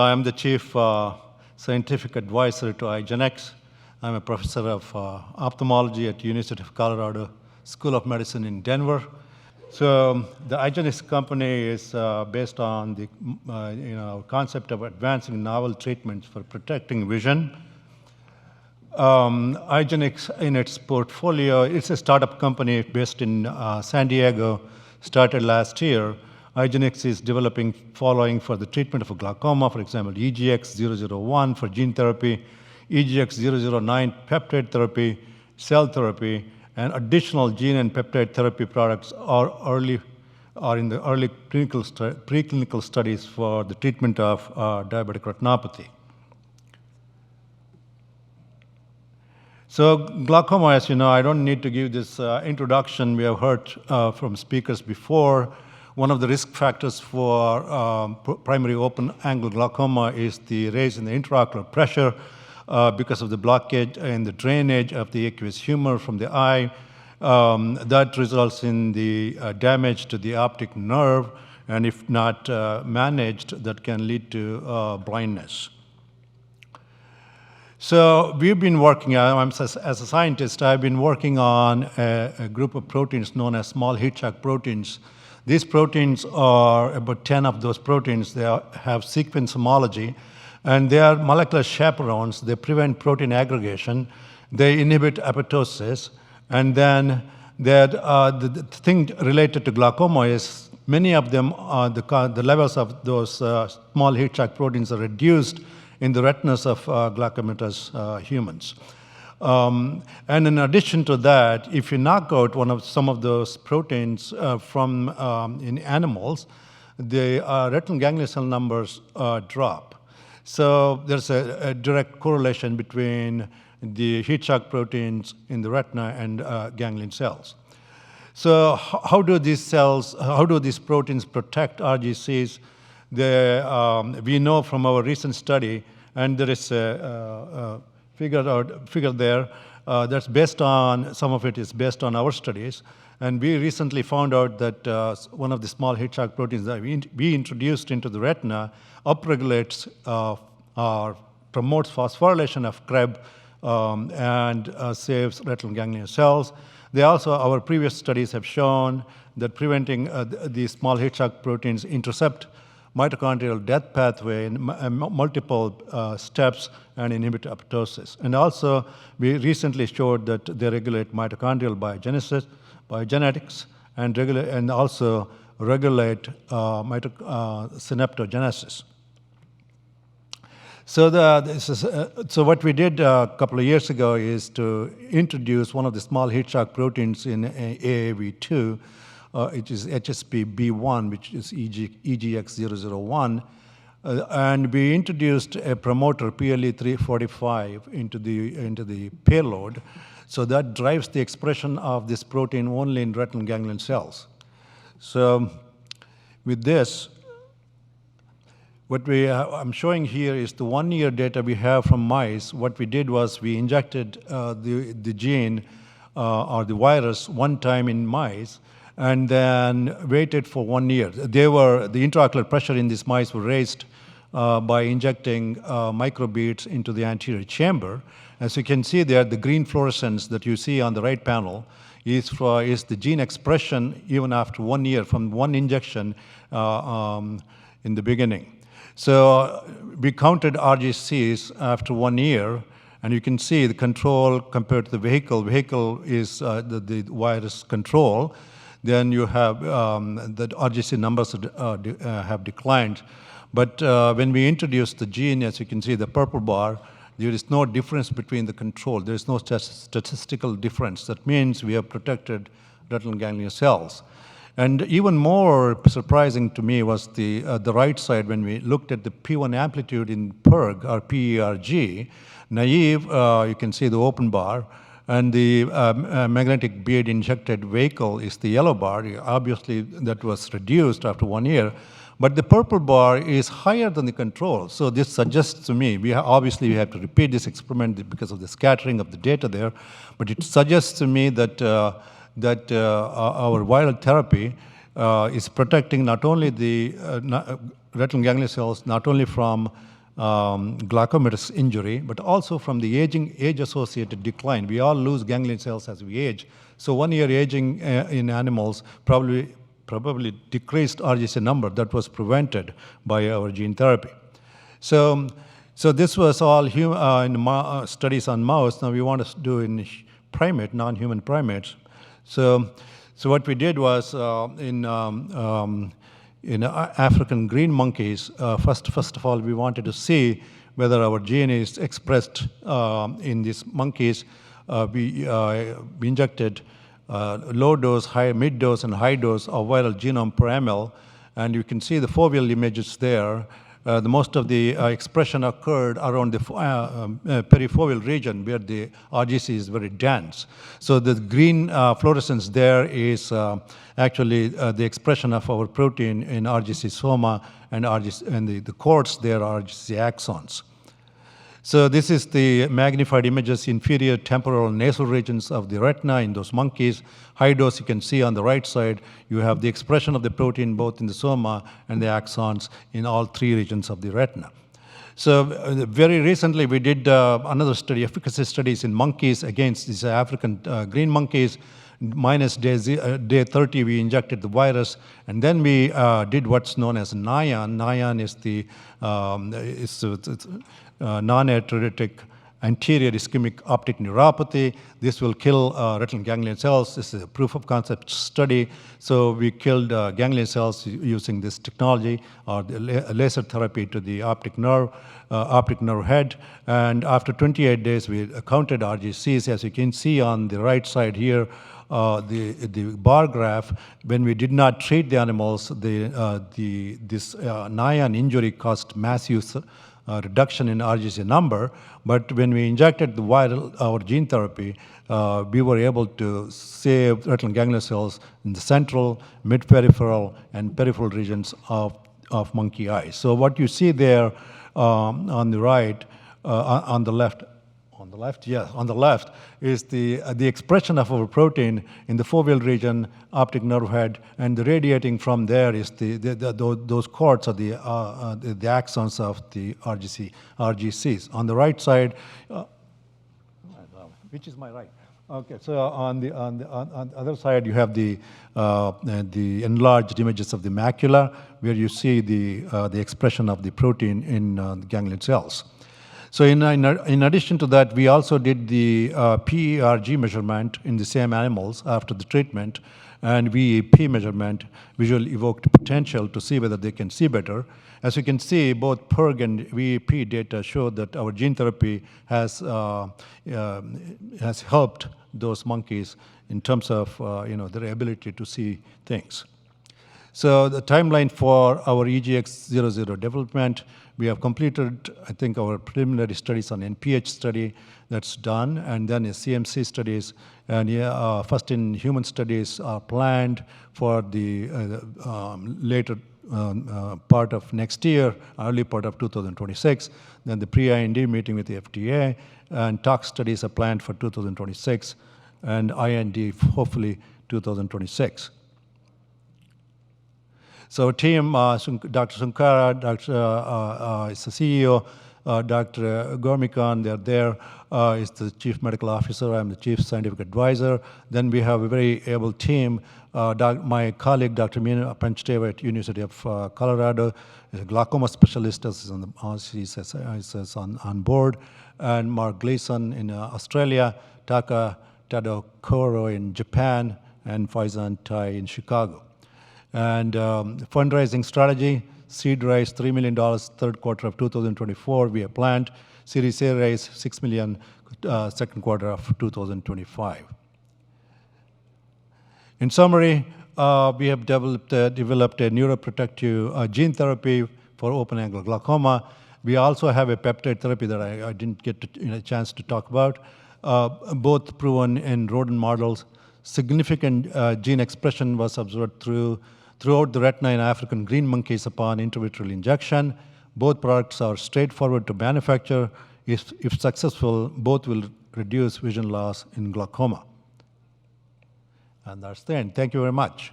I am the Chief Scientific Advisor to Eyegenex. I'm a professor of ophthalmology at University of Colorado School of Medicine in Denver. So the Eyegenex company is based on the concept of advancing novel treatments for protecting vision. Eyegenex in its portfolio, it's a startup company based in San Diego, started last year. Eyegenex is developing following for the treatment of glaucoma, for example, EGX-001 for gene therapy, EGX-009 peptide therapy, cell therapy, and additional gene and peptide therapy products are in the early preclinical studies for the treatment of diabetic retinopathy. So glaucoma, as you know, I don't need to give this introduction. We have heard from speakers before. One of the risk factors for primary open-angle glaucoma is the raise in the intraocular pressure because of the blockage and the drainage of the aqueous humor from the eye. That results in the damage to the optic nerve, and if not managed, that can lead to blindness. So we've been working, as a scientist, I've been working on a group of proteins known as small heat shock proteins. These proteins are about 10 of those proteins. They have sequence homology, and they are molecular chaperones. They prevent protein aggregation. They inhibit apoptosis. And then the thing related to glaucoma is many of them, the levels of those small heat shock proteins are reduced in the retinas of glaucomatous humans. And in addition to that, if you knock out some of those proteins in animals, the retinal ganglion cell numbers drop. So there's a direct correlation between the heat shock proteins in the retina and ganglion cells. So how do these proteins protect RGCs? We know from our recent study, and there is a figure there that's based on, some of it is based on our studies. And we recently found out that one of the small heat shock proteins that we introduced into the retina upregulates or promotes phosphorylation of Krebs and saves retinal ganglion cells. Our previous studies have shown that preventing these small heat shock proteins intercept mitochondrial death pathway in multiple steps and inhibit apoptosis. And also, we recently showed that they regulate mitochondrial biogenetics, and also regulate synaptogenesis. So what we did a couple of years ago is to introduce one of the small heat shock proteins in AAV2, which is HSP-B1, which is EGX-001, and we introduced a promoter, PLE345, into the payload. So that drives the expression of this protein only in retinal ganglion cells. So with this, what I'm showing here is the 1-year data we have from mice. What we did was we injected the gene or the virus one time in mice, and then waited for 1 year. The intraocular pressure in these mice were raised by injecting microbeads into the anterior chamber. As you can see there, the green fluorescence that you see on the right panel is the gene expression even after 1 year from one injection in the beginning. So we counted RGCs after 1 year, and you can see the control compared to the vehicle. Vehicle is the virus control. Then you have the RGC numbers have declined. But when we introduced the gene, as you can see, the purple bar, there is no difference between the control. There is no statistical difference. That means we have protected retinal ganglion cells. And even more surprising to me was the right side when we looked at the P1 amplitude in PERG, or PERG. Naive, you can see the open bar, and the magnetic bead injected vehicle is the yellow bar. Obviously, that was reduced after 1 year. But the purple bar is higher than the control. So this suggests to me, obviously we have to repeat this experiment because of the scattering of the data there, but it suggests to me that our viral therapy is protecting not only the retinal ganglion cells not only from glaucomatous injury, but also from the age-associated decline. We all lose ganglion cells as we age. So 1 year aging in animals probably decreased RGC number that was prevented by our gene therapy. So this was all in studies on mouse. Now we want to do in primate, non-human primates. So what we did was in African green monkeys, first of all, we wanted to see whether our gene is expressed in these monkeys. We injected low dose, mid dose, and high dose of viral genome per ml, and you can see the foveal images there. The most of the expression occurred around the perifoveal region where the RGC is very dense. So the green fluorescence there is actually the expression of our protein in RGC soma, and the quartz there are RGC axons. So this is the magnified images, inferior temporal and nasal regions of the retina in those monkeys. High dose, you can see on the right side, you have the expression of the protein both in the soma and the axons in all 3 regions of the retina. So very recently, we did another study, efficacy studies in monkeys against these African green monkeys. Minus day 30, we injected the virus, and then we did what's known as NION. NION is the non-arteritic anterior ischemic optic neuropathy. This will kill retinal ganglion cells. This is a proof of concept study. So we killed ganglion cells using this technology, or the laser therapy to the optic nerve head. And after 28 days, we counted RGCs. As you can see on the right side here, the bar graph, when we did not treat the animals, this NION injury caused massive reduction in RGC number, but when we injected our gene therapy, we were able to save retinal ganglion cells in the central, mid-peripheral, and peripheral regions of monkey eyes. So what you see there on the right, on the left is the expression of our protein in the foveal region, optic nerve head, and the radiating from there is those cords are the axons of the RGCs. On the right side, which is my right? Okay, so on the other side, you have the enlarged images of the macula, where you see the expression of the protein in the ganglion cells. So in addition to that, we also did the PERG measurement in the same animals after the treatment, and VEP measurement, visual evoked potential, to see whether they can see better. As you can see, both PERG and VEP data show that our gene therapy has helped those monkeys in terms of their ability to see things. So the timeline for our EGX00 development, we have completed, I think, our preliminary studies on NPH study that's done, and then CMC studies, and first in human studies are planned for the later part of next year, early part of 2026. Then the pre-IND meeting with the FDA, and tox studies are planned for 2026, and IND hopefully 2026. So team, Dr. Sunkara, is the CEO, Dr. Gormikan, they're there, is the Chief Medical Officer, I'm the Chief Scientific Advisor. Then we have a very able team. My colleague, Dr. Meena Panchteva at University of Colorado, is a glaucoma specialist, is on board, and Mark Gleason in Australia, Taka Tadokoro in Japan, and Faizan Tai in Chicago. And fundraising strategy, seed raise $3 million, third quarter of 2024. We have planned Series A raise $6 million, second quarter of 2025. In summary, we have developed a neuroprotective gene therapy for open-angle glaucoma. We also have a peptide therapy that I didn't get a chance to talk about, both proven in rodent models. Significant gene expression was observed throughout the retina in African green monkeys upon intravitreal injection. Both products are straightforward to manufacture. If successful, both will reduce vision loss in glaucoma. And that's the end. Thank you very much.